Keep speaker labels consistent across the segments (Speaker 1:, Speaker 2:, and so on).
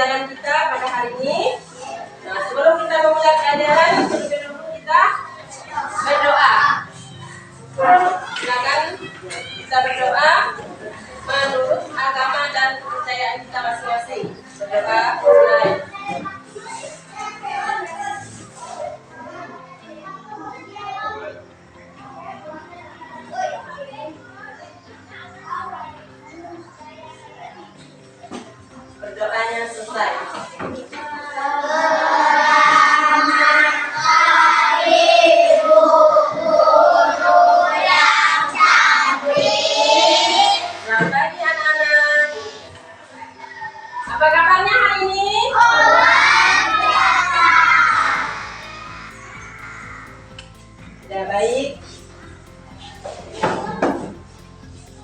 Speaker 1: pelajaran kita pada hari ini. Nah, sebelum kita memulai pelajaran, terlebih dahulu kita berdoa. Silakan kita berdoa menurut agama dan kepercayaan kita masing-masing. Berdoa mulai. Berdoanya selesai. Selamat pagi anak-anak. Apa kabarnya hari ini? Sudah baik.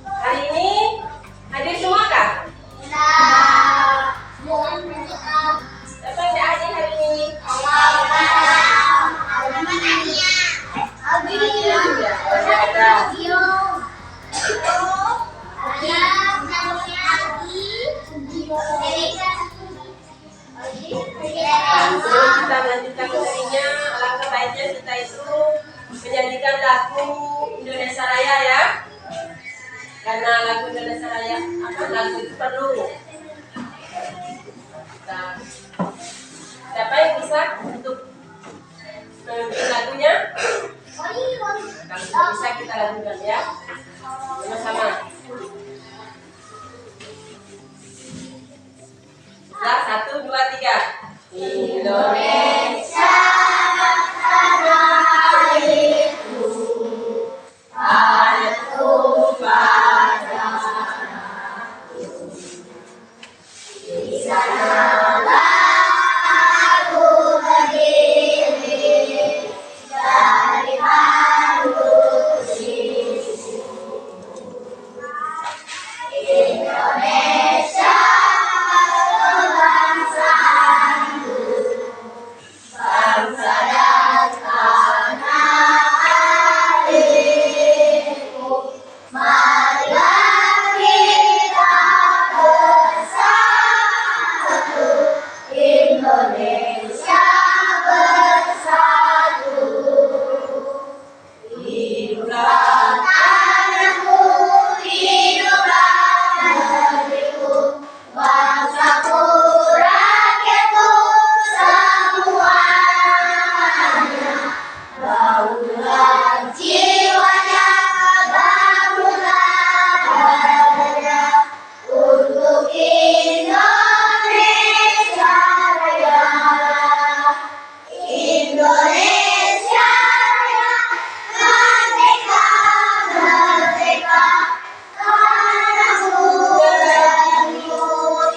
Speaker 1: Hari ini hadir semua kah? Siapa yang hadir hari ini? Sebelum kita melanjutkan materinya, alangkah baiknya kita itu menyanyikan lagu Indonesia Raya ya. Karena lagu Indonesia Raya, lagu itu perlu. Nah, siapa yang bisa untuk memimpin lagunya? Kalau bisa kita lakukan ya, sama-sama. Nah, 1, 2, 3. Indonesia tanah airku, ayatku padaku. Di sanalah aku berdiri dari hantu sisiku. Indonesia kebangsaanku, bangsa dan tanah airku. Marilah kita bersatu, Indonesia bersatu. Hiduplah tanahku, hiduplah negeriku, bangsaku, rakyatku semuanya. Bangunlah jiwanya, bangunlah badannya untuk Indonesia Raya. Indonesia Raya, merdeka, merdeka, tanahku negeriku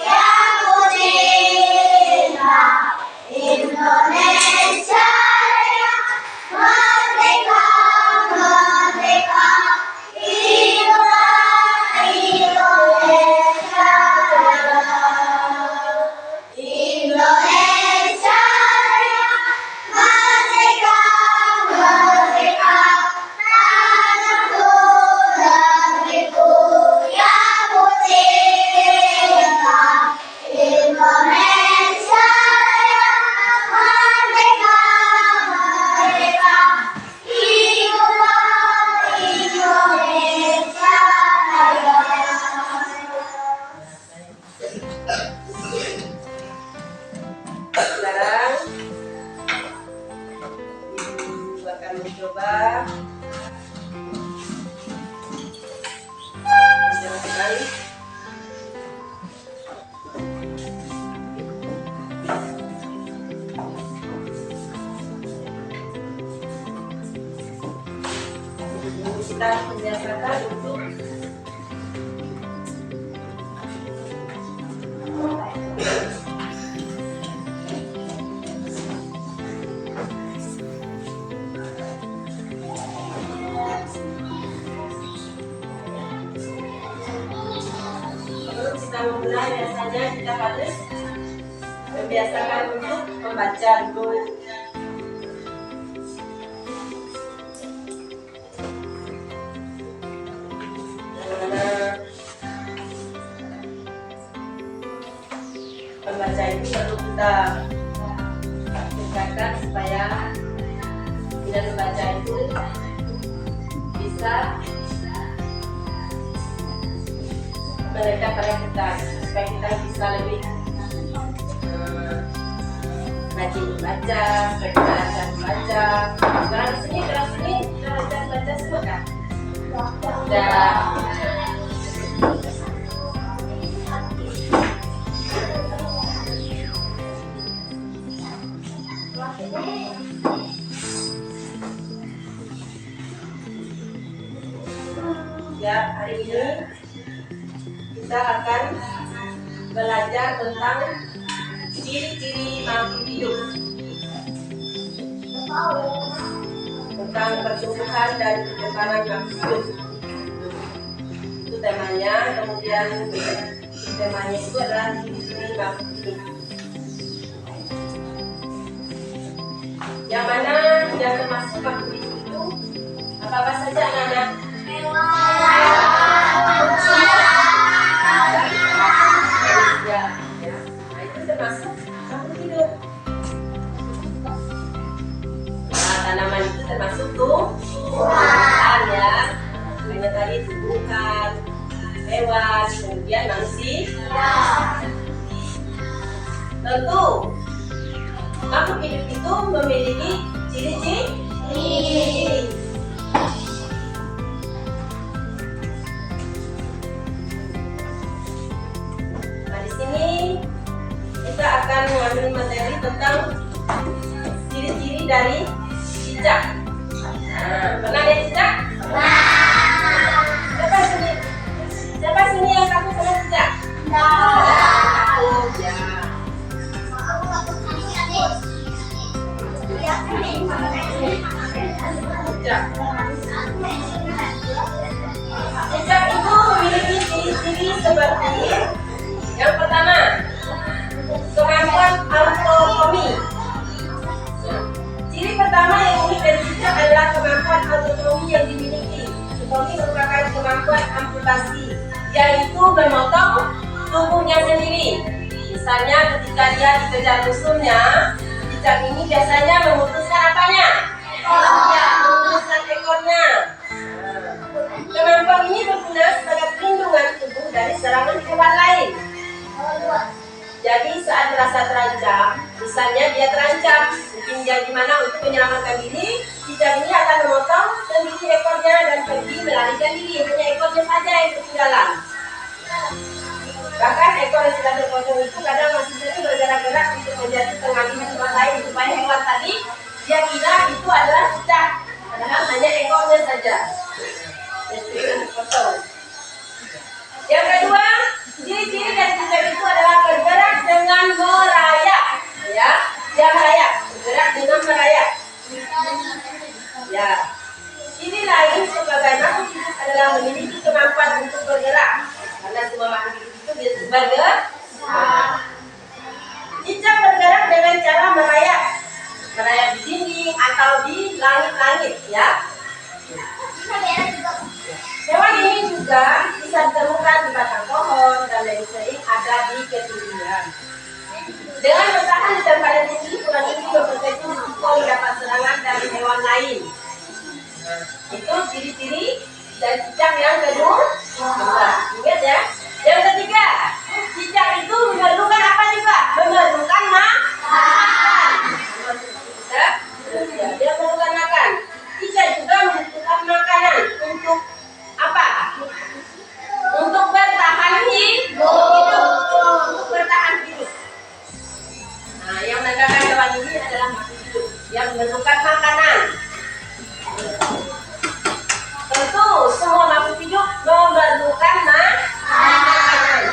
Speaker 1: yang ku cinta. Indonesia Raya, merdeka, merdeka, hiduplah Indonesia Raya. Indonesia Raya, merdeka, merdeka, tanahku negeriku yang ku cinta. Indonesia Raya, merdeka, merdeka, hiduplah Indonesia Raya. Sekarang Ibu akan mencoba menjelaskan kita membiasakan untuk kita memulai. Biasanya kita harus membiasakan untuk membaca dulu. Membaca baca itu perlu kita tingkatkan supaya minat membaca itu bisa menekan pada kita, supaya kita bisa lebih rajin membaca, supaya kita lancar membaca. Karena di sini kelas ini kita lancar membaca semua kan? Ya, hari ini kita akan belajar tentang ciri-ciri makhluk hidup, tentang pertumbuhan dan perkembangan makhluk hidup. Itu temanya. Kemudian temanya itu adalah ciri-ciri makhluk hidup. Yang mana yang termasuk makhluk hidup itu apa saja anak-anak? Ya, nah itu termasuk makhluk hidup. Nah, tanaman itu termasuk tumbuhan ya. Sebenarnya tadi tumbuhan, hewan, kemudian manusia. Tentu makhluk hidup itu memiliki ciri-ciri. Ini kita akan mengambil materi tentang ciri-ciri dari cicak. Pernah lihat cicak? Siapa sini yang takut sama cicak? Takut ya. Cicak itu memiliki ciri-ciri seperti yang pertama, kemampuan autonomi. Ciri pertama yang unik dari cicak adalah kemampuan autonomi yang dimiliki. Autonomi merupakan kemampuan amputasi, yaitu memotong tubuhnya sendiri. Misalnya ketika dia dikejar musuhnya, cicak ini biasanya memutuskan apanya? Memutuskan ekornya. Kemampuan ini berguna sebagai perlindungan tubuh dari serangan hewan lain. Jadi saat merasa terancam, misalnya dia terancam, mungkin dia gimana untuk menyelamatkan diri, cicak ini akan memotong sendiri ekornya dan pergi melarikan diri. Hanya ekornya saja yang ketinggalan. Bahkan ekor yang sudah terpotong itu kadang masih sering bergerak-gerak untuk menjadi pengambil hewan lain, supaya hewan tadi dia kira itu adalah cicak, padahal hanya ekornya saja. Yang kedua, ciri-ciri dari cicak itu adalah bergerak dengan merayap, ya. Dia merayap, bergerak dengan merayap. Ya. Ciri lain sebagai makhluk hidup adalah memiliki kemampuan untuk bergerak, karena semua makhluk hidup itu bisa bergerak. Cicak bergerak dengan cara merayap di dinding atau di langit-langit, ya. Hewan ini juga bisa ditemukan di batang pohon dan lebih sering ada di ketinggian. Dengan bertahan di tempat yang tinggi, kurang ini berpotensi risiko mendapat serangan dari hewan lain. Itu ciri-ciri dari cicak yang kedua. Ingat ya. Yang ketiga, cicak itu memerlukan apa juga? Memerlukan makan. Dia memerlukan makan. Cicak juga membutuhkan makanan untuk apa? Untuk bertahan hidup. Untuk bertahan hidup. Nah, yang menandakan hewan ini adalah makhluk hidup yang memerlukan makanan. Tentu semua makhluk hidup memerlukan makanan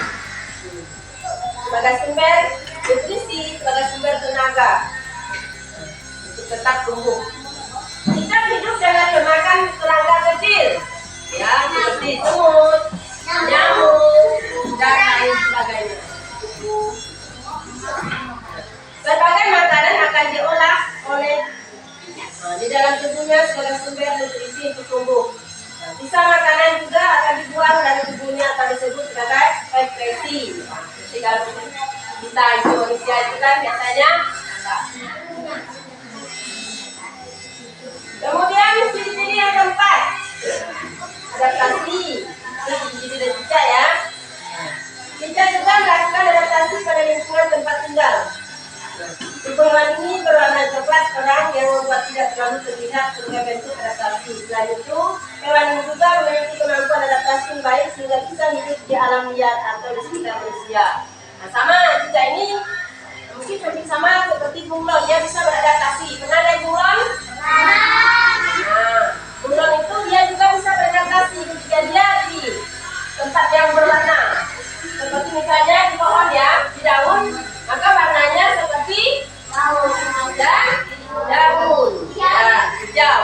Speaker 1: sebagai sumber nutrisi, sebagai sumber tenaga untuk tetap tumbuh. Kita hidup dengan memakan serangga kecil, ya, seperti semut, nyamuk, dan lain sebagainya. Berbagai makanan akan diolah oleh di dalam tubuhnya sebagai sumber nutrisi untuk tumbuh. Sisa makanan juga akan dibuang dari tubuhnya atau disebut sebagai ekskresi. Jadi kalau kita itu manusia itu kan biasanya. Kemudian ciri-ciri yang keempat, adaptasi. Ini ciri-ciri dari cicak ya. Cicak juga melakukan adaptasi pada lingkungan tempat tinggal. Lingkungan ini berwarna coklat terang yang membuat tidak terlalu terlihat sebagai bentuk adaptasi. Selain itu, hewan ini juga memiliki kemampuan adaptasi yang baik sehingga bisa hidup di alam liar atau di sekitar manusia. Nah, sama cicak ini mungkin hampir sama seperti bunglon, dia bisa beradaptasi. Pernah naik bunglon? Nah, bunglon itu dia juga bisa beradaptasi ketika dia di tempat yang berwarna. Seperti misalnya di pohon ya, di daun, maka warnanya seperti daun, ya, hijau.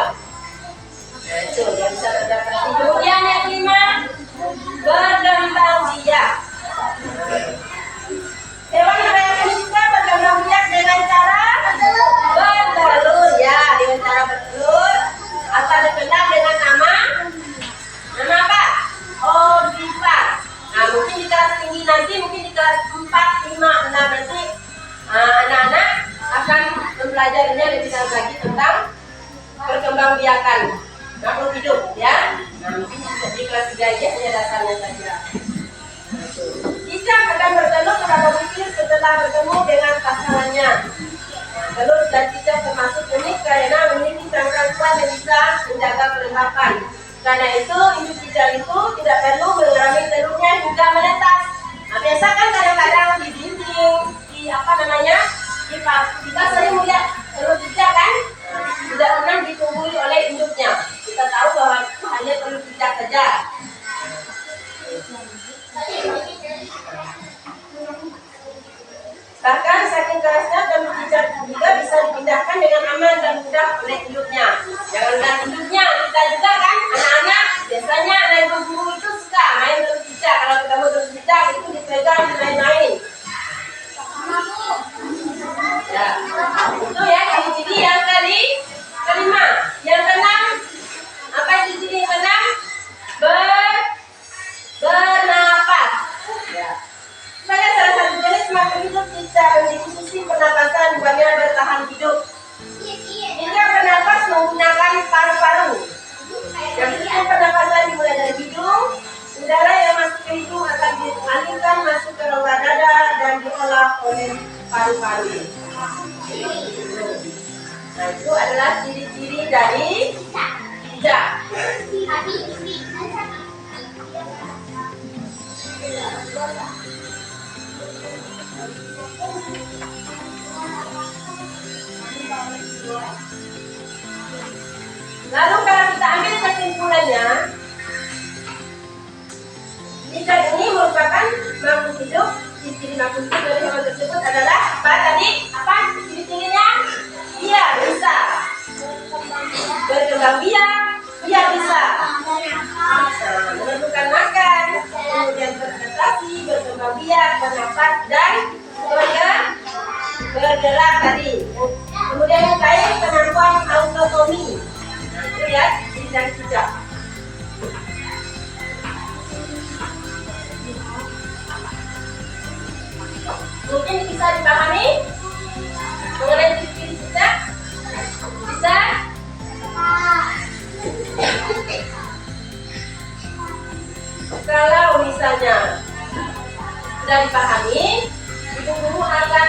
Speaker 1: Nah, itu dia bisa beradaptasi. Kemudian yang kelima, berkembang biak. Hewan yang juga berkembang biak dengan cara bertelur ya, dengan cara bertelur atau dikenal dengan nama apa? Ovipar. Nah, mungkin di kelas tinggi nanti, mungkin di kelas 4, 5, 6 nanti anak-anak akan mempelajarinya lebih dalam lagi tentang perkembangbiakan makhluk hidup ya. Nah, mungkin di kelas 3 aja hanya dasarnya saja. Cicak akan bertelur pada bibir setelah bertemu dengan pasangannya. Telur dan cicak termasuk unik karena memiliki cangkang kuat yang bisa menjaga kelembapan. Karena itu, induk cicak itu tidak perlu mengerami telurnya hingga menetas. Nah, biasa kan kadang-kadang di dinding, di apa namanya, kita sering melihat telur cicak kan, tidak pernah ditumbuhi oleh induknya. Kita tahu bahwa itu hanya telur cicak saja. Bahkan saking kerasnya telur cicak juga bisa dipindahkan dengan aman dan mudah oleh induknya. Jangan induknya, kita juga kan anak-anak biasanya anak ibu-ibu itu suka main telur cicak. Kalau ketemu telur cicak itu dipegang, dimain-main. Ya, itu ya ciri-ciri yang kelima. Yang keenam, apa ciri-ciri yang keenam? Bernapas. Ya. Sebagai salah satu jenis makhluk hidup, cicak memiliki sistem pernapasan buahnya bertahan hidup. Jika bernapas menggunakan paru-paru. Yang sistem pernapasan dimulai dari hidung, udara yang masuk ke hidung akan dialirkan masuk ke rongga dada dan diolah oleh paru-paru. Nah, itu adalah ciri-ciri dari cicak. Lalu kalau kita ambil kesimpulannya, cicak ini merupakan makhluk hidup. Ciri-ciri makhluk hidup dari hewan tersebut adalah apa tadi? Apa ciri-cirinya? Dia bisa berkembang biak, dia bisa menentukan makan, kemudian beradaptasi, berkembang biak, bernapas, dan bergerak tadi. Kemudian yang lain kemampuan autonomi. Nah, itu ya ciri dari cicak. Mungkin bisa dipahami mengenai ciri-ciri cicak? Bisa? Kalau misalnya sudah dipahami, ibu guru akan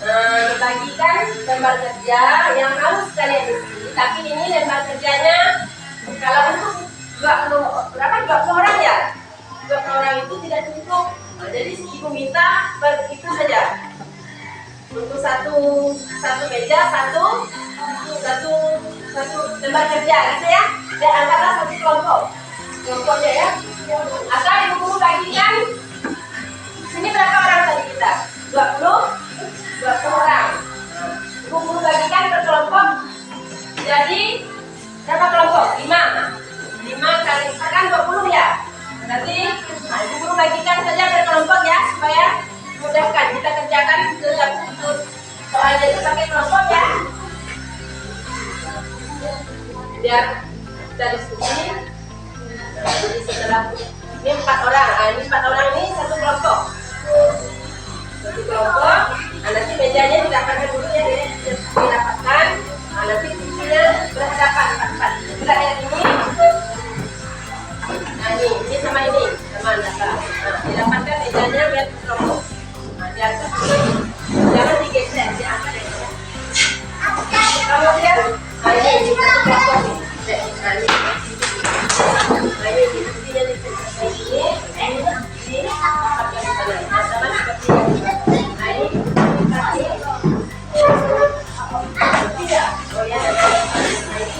Speaker 1: membagikan lembar kerja yang harus kalian isi. Tapi ini lembar kerjanya kalau untuk 20 orang ya, 20 orang itu tidak cukup. Nah, jadi ibu minta begitu saja. Untuk satu meja satu lembar kerja gitu ya. Dan antarlah satu kelompoknya ya. Atau ibu guru bagikan. Sini berapa orang tadi kita? 20 orang. Ibu guru bagikan per kelompok. Jadi berapa kelompok? 5 kali kan 20 ya. Berarti ibu guru bagikan saja per kelompok ya supaya mudahkan kita kerjakan soalnya itu pakai kelompok ya. Biar kita diskusi. Jadi setelah ini 4 orang, ini 4 orang ini satu kelompok. satu kelompok. Nah, nanti mejanya didapatkan dulu ya, dirapatkan. Nah, nanti kursinya berhadapan empat. Berat yang ini. Nah, ini sama data. Nah, didapatkan mejanya biar kelompok. Nah, diangkat dulu. Jangan digeser, diangkat ya. Kemudian, nah ini satu kelompok nih. Nah, ini. Nah, ini kursinya di sini. Ini sama seperti nah ini tidak oh ya nanti belum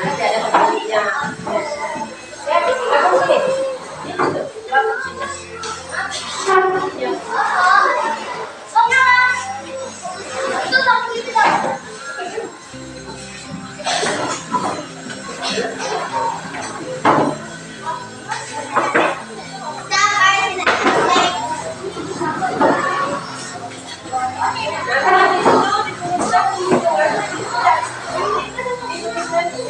Speaker 1: ada nanti yang bantu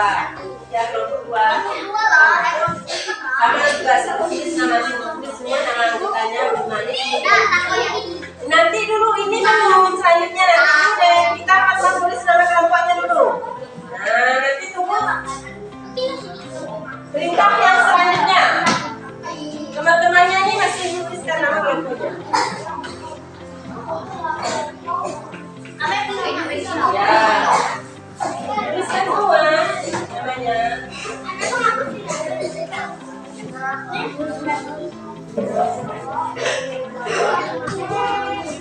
Speaker 1: dua. Ya kelompok dua. Sama juga tulis nama semua nama anggotanya gimana. Nanti dulu ini dulu selanjutnya nanti dulu deh kita pasang tulis nama kelompoknya dulu. Nah nanti tunggu perintah yang selanjutnya. Teman-temannya ini masih tuliskan nama kelompoknya. Ya, tuliskan semua namanya.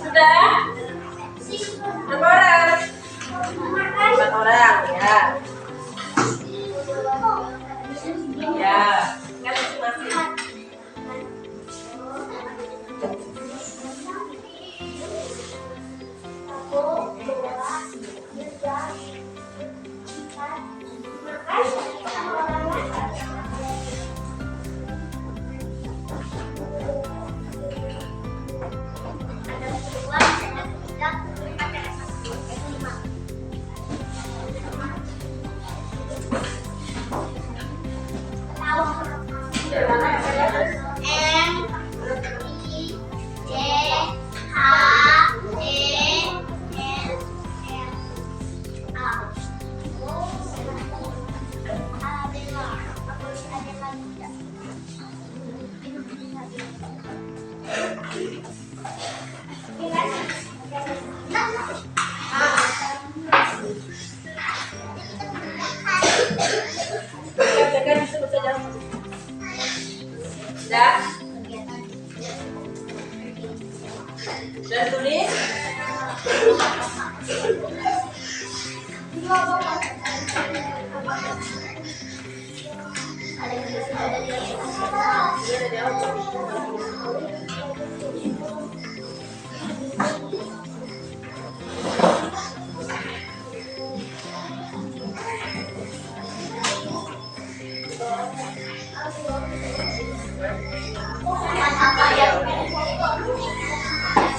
Speaker 1: Sudah? Berapa orang? 4 orang, ya. Ya, kan masing-masing. Sudah tulis?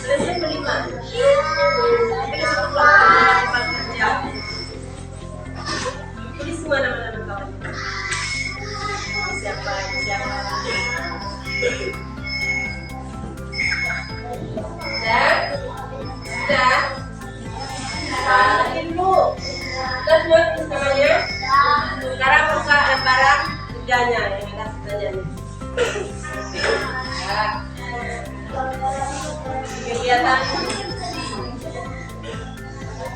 Speaker 1: Selesai kelima. Tulis semua nama-nama kawan. Siapa? Sudah? Nanti dulu. Kita semua tulis namanya. Sekarang buka lembaran kerjanya yang ada kerjanya. Ya. Kegiatan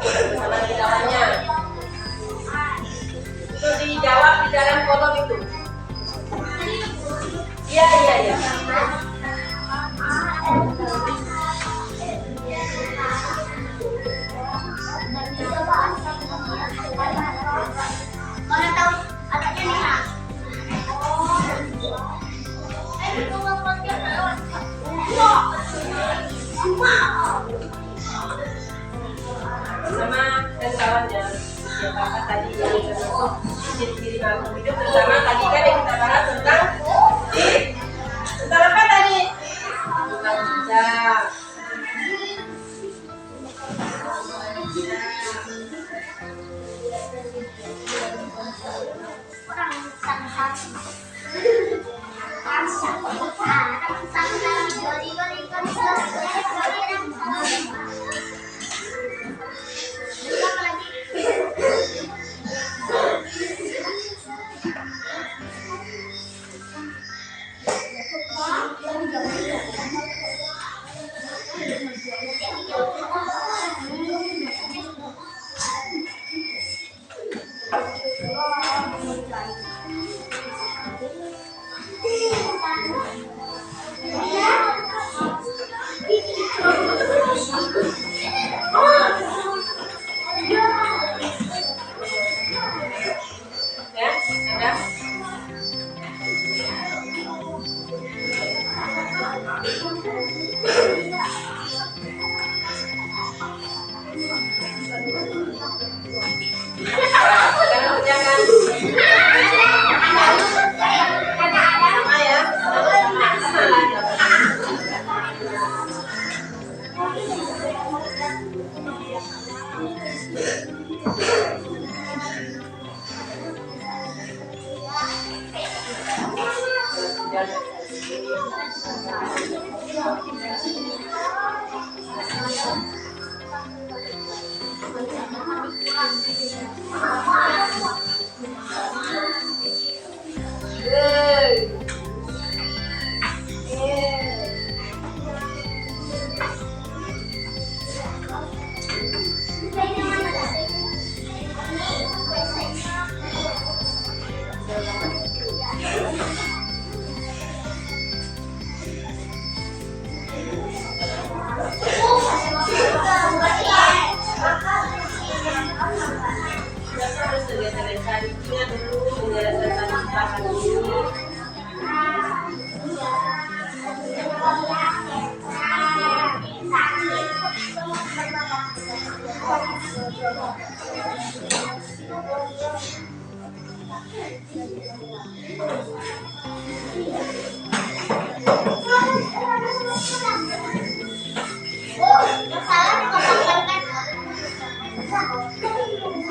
Speaker 1: bersama kawannya itu dijawab di dalam kolom itu. Iya.
Speaker 2: Mana tahu anaknya nih?
Speaker 1: Sama dan kawannya siapa tadi yang termasuk ciri-ciri makhluk hidup terutama tadi kan yang kita bahas tentang apa tadi? Tentang jejak. Harus selesai-selesainya dulu menyelesaikan masakan ini.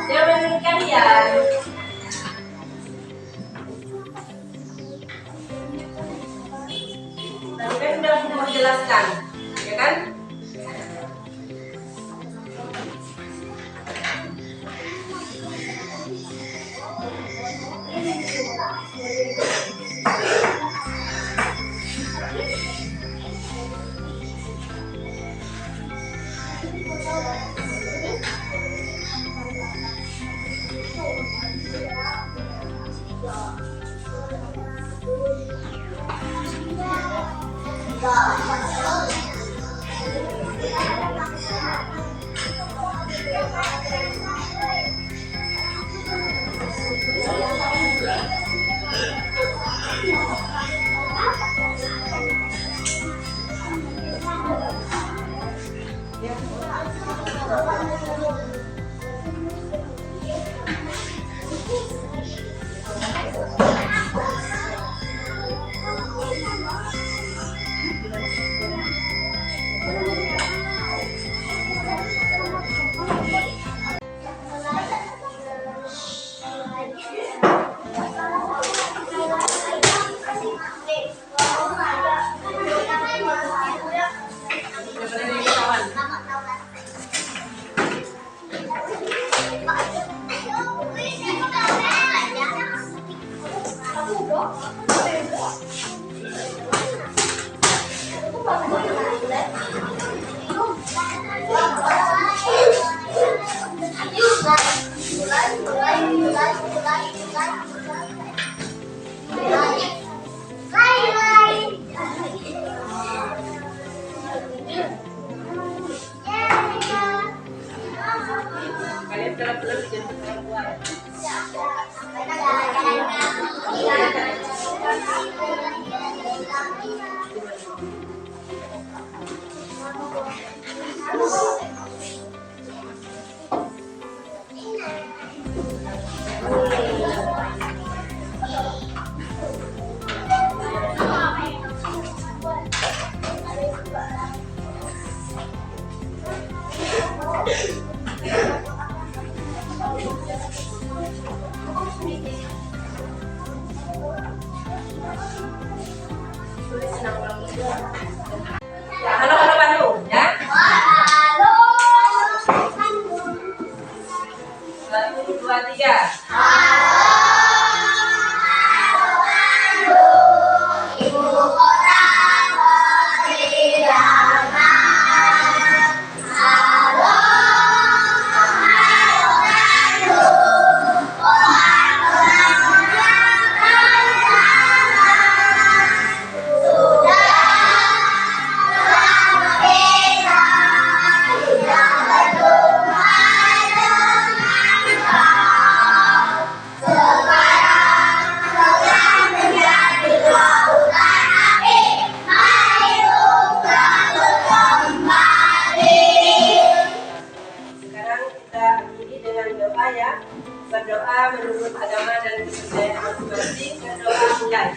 Speaker 1: Jangan menurut kalian. Tadi kan udah aku menjelaskan, ya kan? Kalian telah jadi perempuan. Ya, halo Bandung, ya.
Speaker 2: Halo.
Speaker 1: 1, 2, 3.
Speaker 2: Ibu kota berirangan. Halo, halo Bandung, orang-orang yang bersama. Sudah lama kita yang belum ada kau. Sekarang telah menjadi lautan api, marilah kembali.
Speaker 1: Sekarang kita akhiri dengan doa ya. Berdoa menurut agama dan kepercayaan masing-masing. Berdoa mulai.